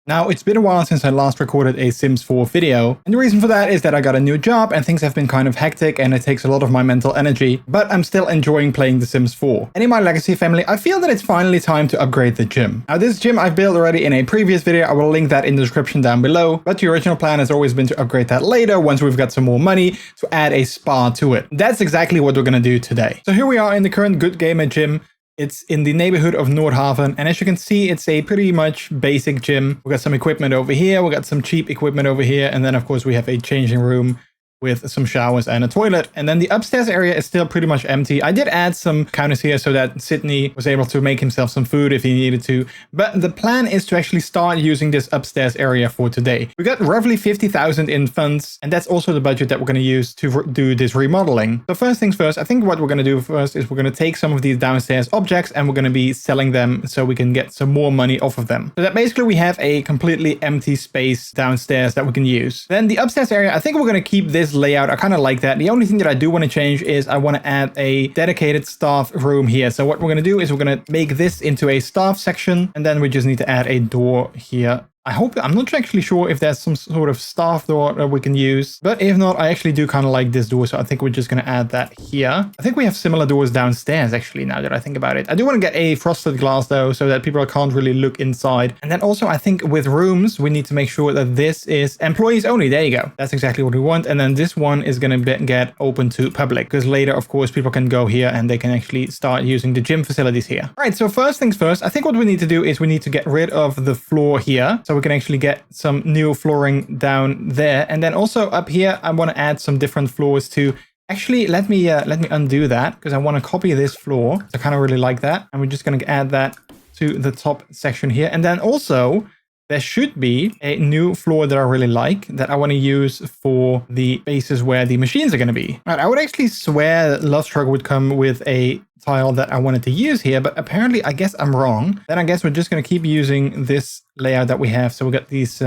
Now, it's been a while since I last recorded a Sims 4 video, and the reason for that is that I got a new job and things have been kind of hectic and it takes a lot of my mental energy, but I'm still enjoying playing The Sims 4. And in my legacy family, I feel that it's finally time to upgrade the gym. Now, this gym I've built already in a previous video, I will link that in the description down below, but the original plan has always been to upgrade that later once we've got some more money to add a spa to it. That's exactly what we're gonna do today. So here we are in the current Good Gamer gym. It's in the neighborhood of Noordhaven, and as you can see, it's a pretty much basic gym. We got some equipment over here, we got some cheap equipment over here, and then of course we have a changing room with some showers and a toilet. And then the upstairs area is still pretty much empty. I did add some counters here so that Sydney was able to make himself some food if he needed to. But the plan is to actually start using this upstairs area for today. We got roughly 50,000 in funds, and that's also the budget that we're going to use to do this remodeling. So first things first, I think what we're going to do first is we're going to take some of these downstairs objects and we're going to be selling them so we can get some more money off of them. So that basically we have a completely empty space downstairs that we can use. Then the upstairs area, I think we're going to keep this layout. I kind of like that. The only thing that I do want to change is I want to add a dedicated staff room here. So what we're going to do is we're going to make this into a staff section, and then we just need to add a door here. I'm not actually sure if there's some sort of staff door that we can use, but if not, I actually do kind of like this door, so I think we're just going to add that here. I think we have similar doors downstairs, actually, now that I think about it. I do want to get a frosted glass, though, so that people can't really look inside. And then also, I think with rooms, we need to make sure that this is employees only. There you go. That's exactly what we want. And then this one is going to get open to public, because later, of course, people can go here and they can actually start using the gym facilities here. All right, so first things first, I think what we need to do is we need to get rid of the floor here. So we can actually get some new flooring down there, and then also up here I want to add some different floors too. Actually, let me undo that, because I want to copy this floor. I kind of really like that, and we're just going to add that to the top section here. And then also there should be a new floor that I really like that I want to use for the bases where the machines are going to be. All right, I would actually swear that Love Struggle would come with a tile that I wanted to use here, but apparently I guess I'm wrong. Then I guess we're just going to keep using this layout that we have. So we got these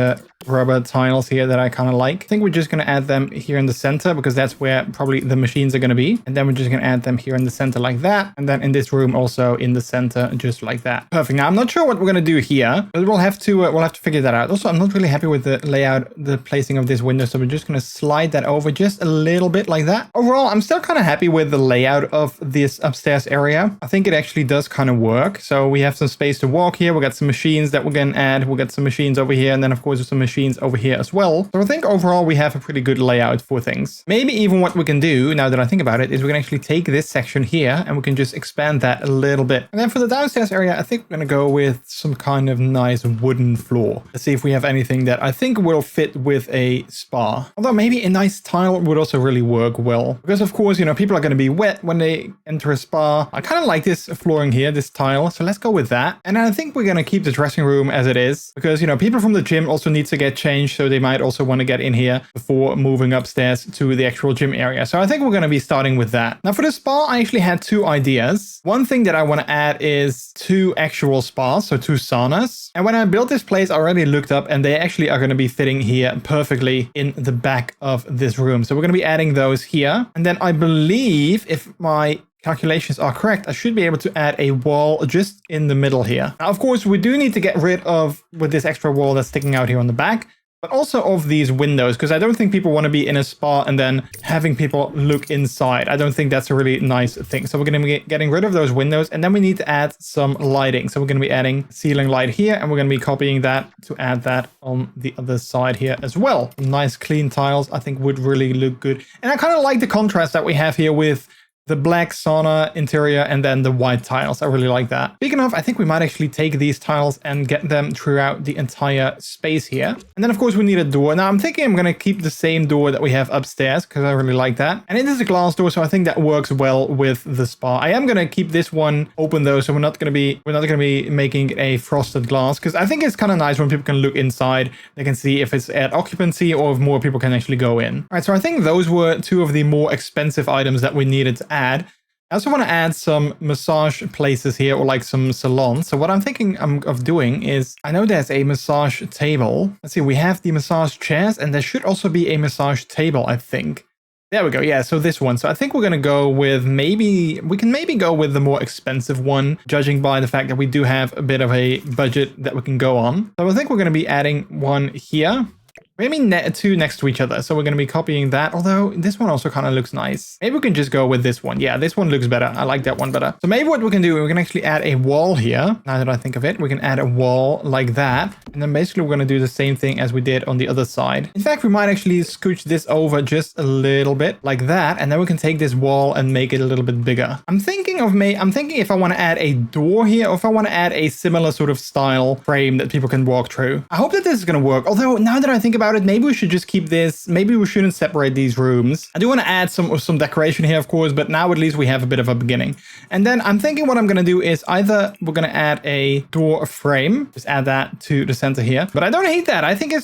rubber tiles here that I kind of like. I think we're just going to add them here in the center, because that's where probably the machines are going to be. And then we're just going to add them here in the center like that. And then in this room also in the center, just like that. Perfect. Now I'm not sure what we're going to do here, but we'll have to figure that out. Also, I'm not really happy with the layout, the placing of this window. So we're just going to slide that over just a little bit like that. Overall, I'm still kind of happy with the layout of this upstairs area. I think it actually does kind of work. So we have some space to walk here. We got some machines that we're going to add. We'll get some machines over here, and then of course some machines over here as well. So I think overall we have a pretty good layout for things. Maybe even what we can do, now that I think about it, is we can actually take this section here and we can just expand that a little bit. And then for the downstairs area, I think we're going to go with some kind of nice wooden floor. Let's see if we have anything that I think will fit with a spa. Although maybe a nice tile would also really work well, because of course, you know, people are going to be wet when they enter a spa. I kind of like this flooring here, this tile, so let's go with that. And I think we're going to keep the dressing room as it is, because, you know, people from the gym also need to get changed, so they might also want to get in here before moving upstairs to the actual gym area. So I think we're going to be starting with that. Now for the spa, I actually had two ideas. One thing that I want to add is 2 actual spas, so 2 saunas. And when I built this place, I already looked up, and they actually are going to be fitting here perfectly in the back of this room. So we're going to be adding those here. And then I believe, if my calculations are correct, I should be able to add a wall just in the middle here. Now, of course, we do need to get rid of with this extra wall that's sticking out here on the back, but also of these windows, because I don't think people want to be in a spa and then having people look inside. I don't think that's a really nice thing. So we're going to be getting rid of those windows, and then we need to add some lighting. So we're going to be adding ceiling light here, and we're going to be copying that to add that on the other side here as well. Nice clean tiles, I think would really look good. And I kind of like the contrast that we have here with the black sauna interior and then the white tiles. I really like that. Speaking of, I think we might actually take these tiles and get them throughout the entire space here. And then of course we need a door. Now I'm thinking I'm going to keep the same door that we have upstairs, because I really like that. And it is a glass door, so I think that works well with the spa. I am going to keep this one open though, so we're not going to be making a frosted glass, because I think it's kind of nice when people can look inside. They can see if it's at occupancy or if more people can actually go in. All right, so I think those were 2 of the more expensive items that we needed to add. I also want to add some massage places here, or like some salons. So what I'm thinking of doing is, I know there's a massage table. Let's see, we have the massage chairs, and there should also be a massage table, I think. There we go. Yeah, so this one. So I think we're going to go with we can maybe go with the more expensive one, judging by the fact that we do have a bit of a budget that we can go on. So I think we're going to be adding one here. Maybe two next to each other. So we're going to be copying that. Although this one also kind of looks nice. Maybe we can just go with this one. Yeah, this one looks better. I like that one better. So maybe what we can do, we can actually add a wall here. Now that I think of it, we can add a wall like that. And then basically we're going to do the same thing as we did on the other side. In fact, we might actually scooch this over just a little bit like that. And then we can take this wall and make it a little bit bigger. I'm thinking if I want to add a door here or if I want to add a similar sort of style frame that people can walk through. I hope that this is going to work. Although now that I think about it, maybe we should just keep this. Maybe we shouldn't separate these rooms. I do want to add some decoration here, of course, but now at least we have a bit of a beginning. And then I'm thinking what I'm going to do is either we're going to add a door frame, just add that to the center here. But I don't hate that. I think I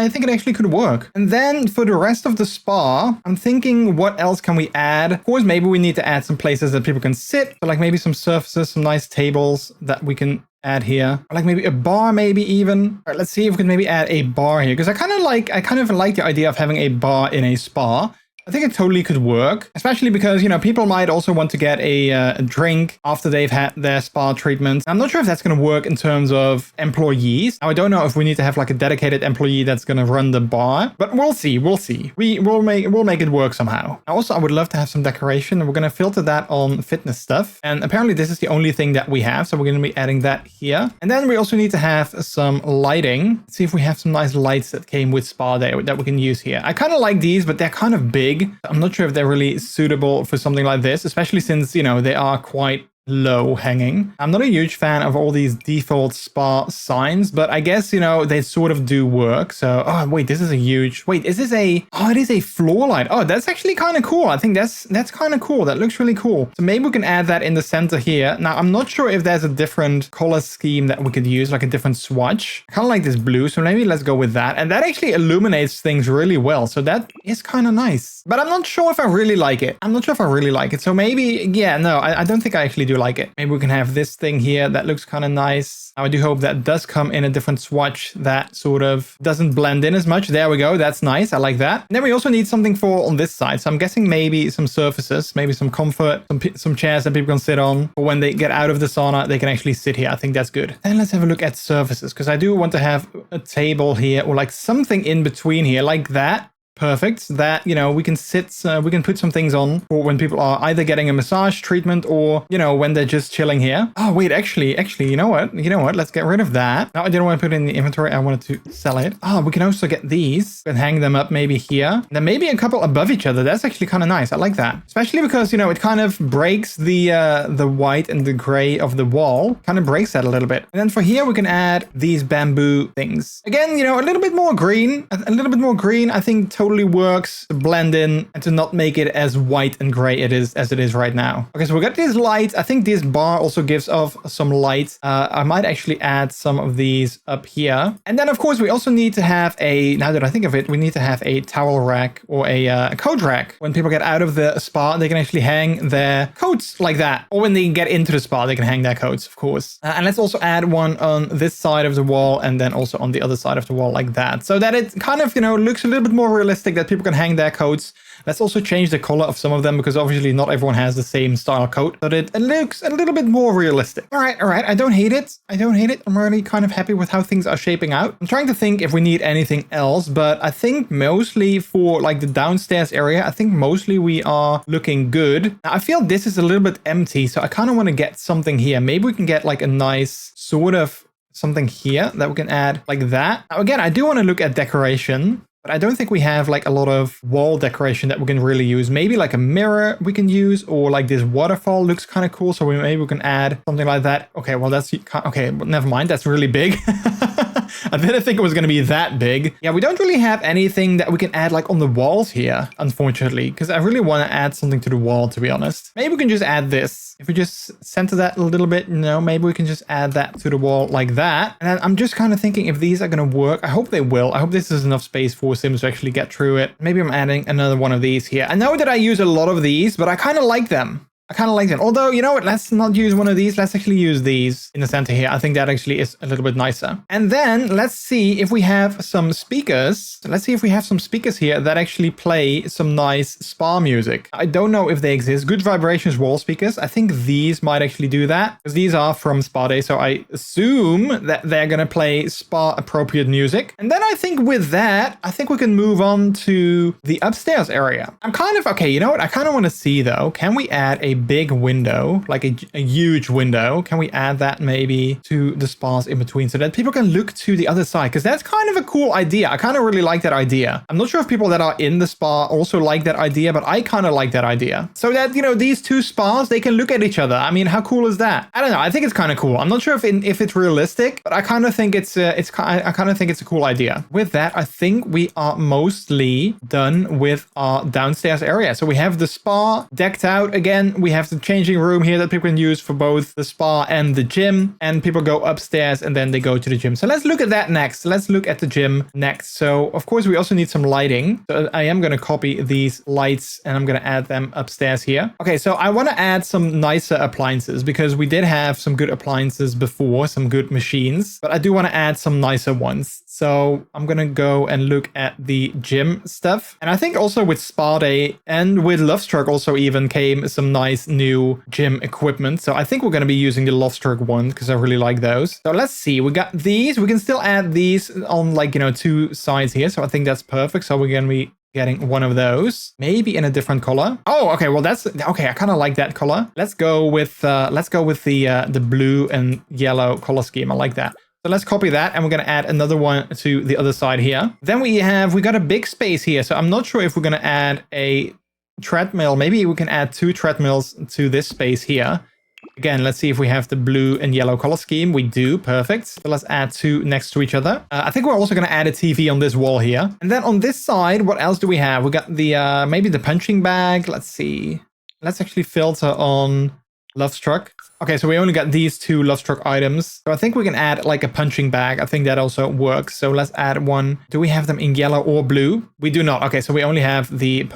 think it actually could work. And then for the rest of the spa, I'm thinking what else can we add? Of course, maybe we need to add some places that people can sit. So like maybe some surfaces, some nice tables that we can add here, or like maybe a bar, maybe even. All right, let's see if we can maybe add a bar here, because I kind of like the idea of having a bar in a spa. I think it totally could work, especially because, you know, people might also want to get a drink after they've had their spa treatment. I'm not sure if that's going to work in terms of employees. Now, I don't know if we need to have like a dedicated employee that's going to run the bar, but we'll see. We'll see. We'll make it work somehow. Also, I would love to have some decoration, and we're going to filter that on fitness stuff. And apparently this is the only thing that we have. So we're going to be adding that here. And then we also need to have some lighting. Let's see if we have some nice lights that came with spa day that we can use here. I kind of like these, but they're kind of big. I'm not sure if they're really suitable for something like this, especially since, you know, they are quite low hanging. I'm not a huge fan of all these default spa signs, but I guess, you know, they sort of do work. So, oh wait, this is a huge, wait, is this a, oh, it is a floor light. Oh, that's actually kind of cool. I think that's kind of cool. That looks really cool. So maybe we can add that in the center here. Now, I'm not sure if there's a different color scheme that we could use, like a different swatch. I kind of like this blue, so maybe let's go with that. And that actually illuminates things really well. So that is kind of nice, but I'm not sure if I really like it. So maybe, yeah, no, I don't think I actually do like it. Maybe we can have this thing here that looks kind of nice. Now I do hope that does come in a different swatch that sort of doesn't blend in as much. There we go. That's nice. I like that. And then we also need something for on this side. So I'm guessing maybe some surfaces, maybe some comfort, some chairs that people can sit on. Or when they get out of the sauna, they can actually sit here. I think that's good. Then let's have a look at surfaces, because I do want to have a table here or like something in between here like that. Perfect. That, you know, we can we can put some things on for when people are either getting a massage treatment or, you know, when they're just chilling here. Oh, wait, actually, you know what? Let's get rid of that. No, I didn't want to put it in the inventory. I wanted to sell it. Oh, we can also get these and hang them up maybe here. And then maybe a couple above each other. That's actually kind of nice. I like that. Especially because, you know, it kind of breaks the white and the gray of the wall. Kind of breaks that a little bit. And then for here, we can add these bamboo things. Again, you know, a little bit more green. I think totally works to blend in and to not make it as white and gray as it is right now. Okay, so we got these lights. I think this bar also gives off some light. I might actually add some of these up here. And then of course we also need to have now that I think of it, we need to have a towel rack or a coat rack. When people get out of the spa, they can actually hang their coats like that. Or when they get into the spa, they can hang their coats, of course. And let's also add one on this side of the wall and then also on the other side of the wall like that. So that it kind of, you know, looks a little bit more realistic that people can hang their coats. Let's also change the color of some of them because obviously not everyone has the same style coat, but it looks a little bit more realistic. All right. I don't hate it. I'm really kind of happy with how things are shaping out. I'm trying to think if we need anything else, but I think mostly for like the downstairs area, I think mostly we are looking good. Now, I feel this is a little bit empty, so I kind of want to get something here. Maybe we can get like a nice sort of something here that we can add like that. Now, again, I do want to look at decoration. But I don't think we have like a lot of wall decoration that we can really use. Maybe like a mirror we can use, or like this waterfall looks kind of cool. So maybe we can add something like that. Okay, well okay, well, never mind. That's really big. I didn't think it was going to be that big. Yeah, we don't really have anything that we can add like on the walls here, unfortunately, because I really want to add something to the wall, to be honest. Maybe we can just add this. If we just center that a little bit, you know, maybe we can just add that to the wall like that. And then I'm just kind of thinking if these are going to work. I hope they will. I hope this is enough space for Sims to actually get through it. Maybe I'm adding another one of these here. I know that I use a lot of these, but I kind of like them. I kind of like that. Although, you know what? Let's not use one of these. Let's actually use these in the center here. I think that actually is a little bit nicer. And then let's see if we have some speakers. Let's see if we have some speakers here that actually play some nice spa music. I don't know if they exist. Good Vibrations wall speakers. I think these might actually do that because these are from Spa Day. So I assume that they're going to play spa appropriate music. And then I think with that, I think we can move on to the upstairs area. I'm kind of, okay, you know what? I kind of want to see though, can we add a big window, like a huge window? Can we add that maybe to the spas in between so that people can look to the other side? Because that's kind of a cool idea. I kind of really like that idea. I'm not sure if people that are in the spa also like that idea, but I kind of like that idea. So that, you know, these two spas, they can look at each other. I mean, how cool is that? I don't know. I think it's kind of cool. I'm not sure if it's realistic, but I kind of think I kind of think it's a cool idea. With that, I think we are mostly done with our downstairs area. So we have the spa decked out again. We have the changing room here that people can use for both the spa and the gym. And people go upstairs and then they go to the gym. So let's look at that next. Let's look at the gym next. So of course we also need some lighting. So I am going to copy these lights and I'm going to add them upstairs here. Okay, so I want to add some nicer appliances because we did have some good appliances before, some good machines, but I do want to add some nicer ones. So I'm going to go and look at the gym stuff. And I think also with Spa Day and with Lovestruck also even came some nice new gym equipment. So I think we're going to be using the Lovestruck one because I really like those. So let's see. We got these. We can still add these on like, you know, two sides here. So I think that's perfect. So we're going to be getting one of those, maybe in a different color. Oh, okay. Well, that's okay. I kind of like that color. Let's go with the blue and yellow color scheme. I like that. So let's copy that and we're going to add another one to the other side here. Then we got a big space here. So I'm not sure if we're going to add a treadmill. Maybe we can add 2 treadmills to this space here. Again, let's see if we have the blue and yellow color scheme. We do. Perfect. So let's add 2 next to each other. I think we're also going to add a TV on this wall here. And then on this side, what else do we have? We got the maybe the punching bag. Let's see. Let's actually filter on Lovestruck. Okay, so we only got these 2 Lovestruck items. So I think we can add like a punching bag. I think that also works. So let's add one. Do we have them in yellow or blue? We do not. Okay, so we only have the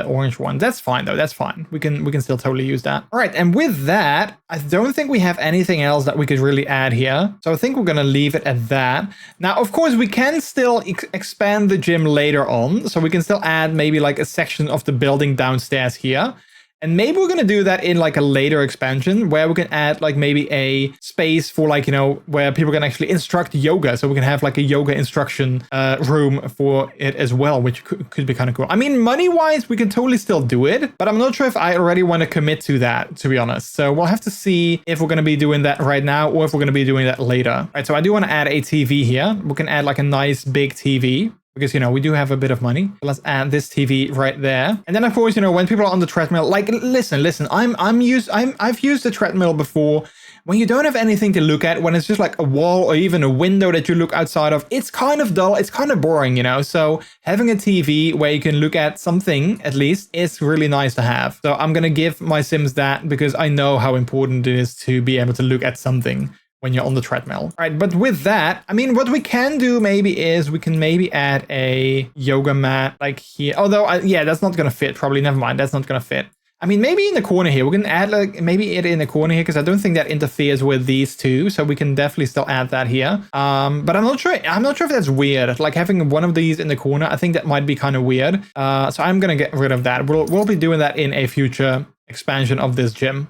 orange one. That's fine though. That's fine. We can still totally use that. All right, and with that, I don't think we have anything else that we could really add here. So I think we're gonna leave it at that. Now, of course, we can still expand the gym later on. So we can still add maybe like a section of the building downstairs here. And maybe we're going to do that in like a later expansion where we can add like maybe a space for like, you know, where people can actually instruct yoga. So we can have like a yoga instruction room for it as well, which could be kind of cool. I mean, money wise, we can totally still do it, but I'm not sure if I already want to commit to that, to be honest. So we'll have to see if we're going to be doing that right now or if we're going to be doing that later. All right, so I do want to add a TV here. We can add like a nice big TV. Because, you know, we do have a bit of money. Let's add this TV right there. And then, of course, you know, when people are on the treadmill, like, listen, I've used the treadmill before. When you don't have anything to look at, when it's just like a wall or even a window that you look outside of, it's kind of dull. It's kind of boring, you know. So having a TV where you can look at something, at least, is really nice to have. So I'm going to give my Sims that because I know how important it is to be able to look at something when you're on the treadmill. All right, but with that, I mean, what we can do maybe is we can maybe add a yoga mat like here. Although, yeah, that's not going to fit. Probably, never mind. That's not going to fit. I mean, maybe in the corner here, we can add like maybe it in the corner here because I don't think that interferes with these two. So we can definitely still add that here. But I'm not sure if that's weird. Like having one of these in the corner, I think that might be kind of weird. So I'm going to get rid of that. We'll be doing that in a future expansion of this gym.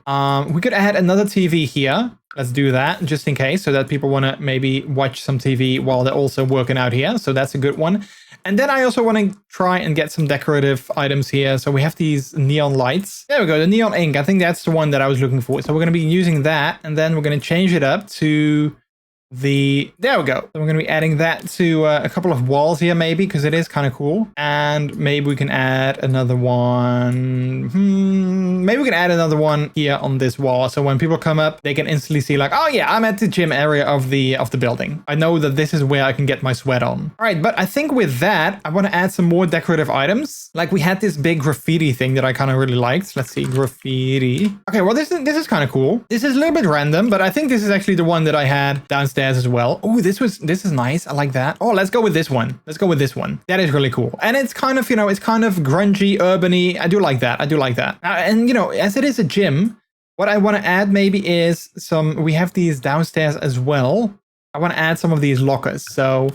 We could add another TV here. Let's do that just in case so that people want to maybe watch some TV while they're also working out here. So that's a good one. And then I also want to try and get some decorative items here. So we have these neon lights. There we go, the neon ink. I think that's the one that I was looking for. So we're going to be using that and then we're going to change it up to there we go. So we're going to be adding that to a couple of walls here maybe because it is kind of cool. And maybe we can add another one. Maybe we can add another one here on this wall. So when people come up, they can instantly see like, oh yeah, I'm at the gym area of the building. I know that this is where I can get my sweat on. All right, but I think with that, I want to add some more decorative items. Like we had this big graffiti thing that I kind of really liked. Let's see, graffiti. Okay, well, this is kind of cool. This is a little bit random, but I think this is actually the one that I had downstairs upstairs as well. Oh, this is nice. I like that. Oh, let's go with this one. Let's go with this one. That is really cool. And it's kind of, you know, it's kind of grungy, urban-y. I do like that. I do like that. And, you know, as it is a gym, what I want to add maybe is we have these downstairs as well. I want to add some of these lockers. So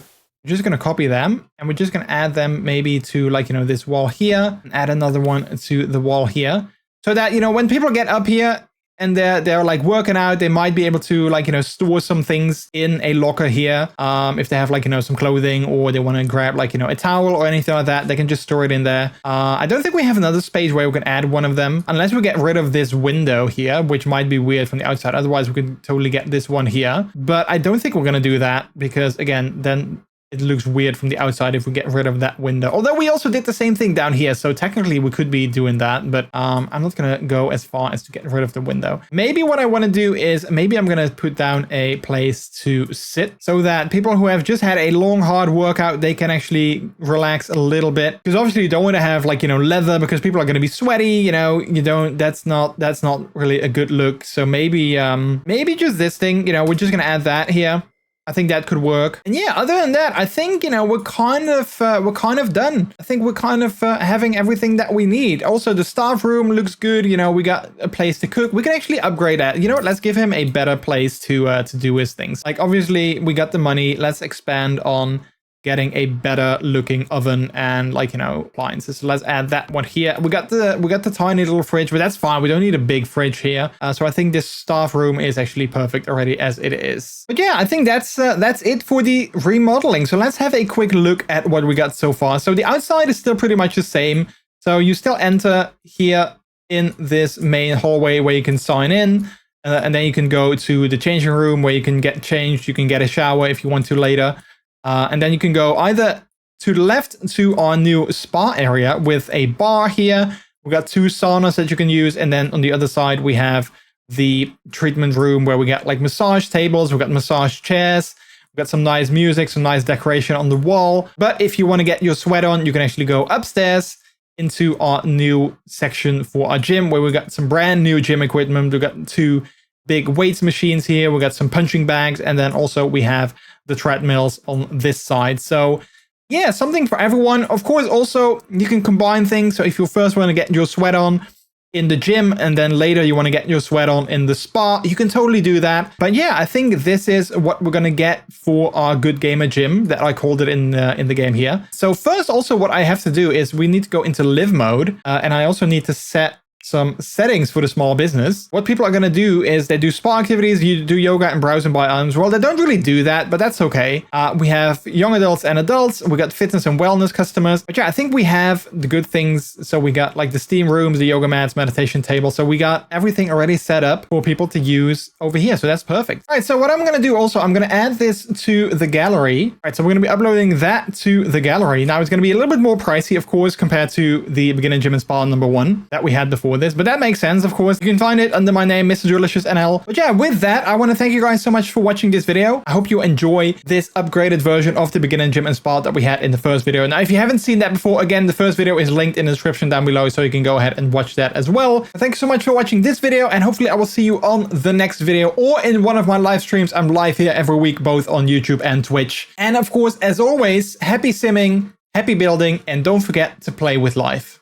we're just going to copy them and we're just going to add them maybe to like, you know, this wall here and add another one to the wall here so that, you know, when people get up here and they're like working out, they might be able to like, you know, store some things in a locker here. If they have like, you know, some clothing or they want to grab like, you know, a towel or anything like that, they can just store it in there. I don't think we have another space where we can add one of them unless we get rid of this window here, which might be weird from the outside. Otherwise we could totally get this one here, but I don't think we're going to do that because again, then it looks weird from the outside if we get rid of that window. Although we also did the same thing down here, so technically we could be doing that, but I'm not gonna go as far as to get rid of the window. Maybe what I want to do is maybe I'm gonna put down a place to sit so that people who have just had a long, hard workout, they can actually relax a little bit. Because obviously you don't want to have like, you know, leather because people are gonna be sweaty, you know, that's not really a good look. So maybe just this thing, you know, we're just gonna add that here. I think that could work. And yeah, other than that, I think, you know, we're kind of done. I think we're kind of having everything that we need. Also, the staff room looks good. You know, we got a place to cook. We can actually upgrade that. You know what? Let's give him a better place to do his things. Like, obviously, we got the money. Let's expand on getting a better looking oven and like, you know, appliances. So let's add that one here. We got the tiny little fridge, but that's fine. We don't need a big fridge here. So I think this staff room is actually perfect already as it is. But yeah, I think that's it for the remodeling. So let's have a quick look at what we got so far. So the outside is still pretty much the same. So you still enter here in this main hallway where you can sign in. And then you can go to the changing room where you can get changed. You can get a shower if you want to later. And then you can go either to the left to our new spa area with a bar here. We've got 2 saunas that you can use. And then on the other side, we have the treatment room where we got like massage tables. We've got massage chairs. We've got some nice music, some nice decoration on the wall. But if you want to get your sweat on, you can actually go upstairs into our new section for our gym where we got some brand new gym equipment. We've got 2 big weights machines here. We got some punching bags. And then also we have the treadmills on this side. So yeah, something for everyone. Of course, also you can combine things. So if you first want to get your sweat on in the gym and then later you want to get your sweat on in the spa, you can totally do that. But yeah, I think this is what we're going to get for our Good Gamer gym that I called it in the game here. So first, also what I have to do is we need to go into live mode and I also need to set some settings for the small business. What people are going to do is they do spa activities, you do yoga and browse and buy items. Well, they don't really do that, but that's okay. We have young adults and adults. We got fitness and wellness customers. But yeah, I think we have the good things. So we got like the steam rooms, the yoga mats, meditation table. So we got everything already set up for people to use over here. So that's perfect. All right, so what I'm going to do also, I'm going to add this to the gallery. All right, so we're going to be uploading that to the gallery. Now it's going to be a little bit more pricey, of course, compared to the beginner gym and spa #1 that we had before this, but that makes sense. Of course, you can find it under my name, MrJordiliciousNL. But yeah, with that, I want to thank you guys so much for watching this video. I hope you enjoy this upgraded version of the beginner gym and spa that we had in the first video. Now, if you haven't seen that before, again, the first video is linked in the description down below, so you can go ahead and watch that as well. Thanks so much for watching this video, and hopefully I will see you on the next video or in one of my live streams. I'm live here every week, both on YouTube and Twitch. And of course, as always, happy simming, happy building, and don't forget to play with life.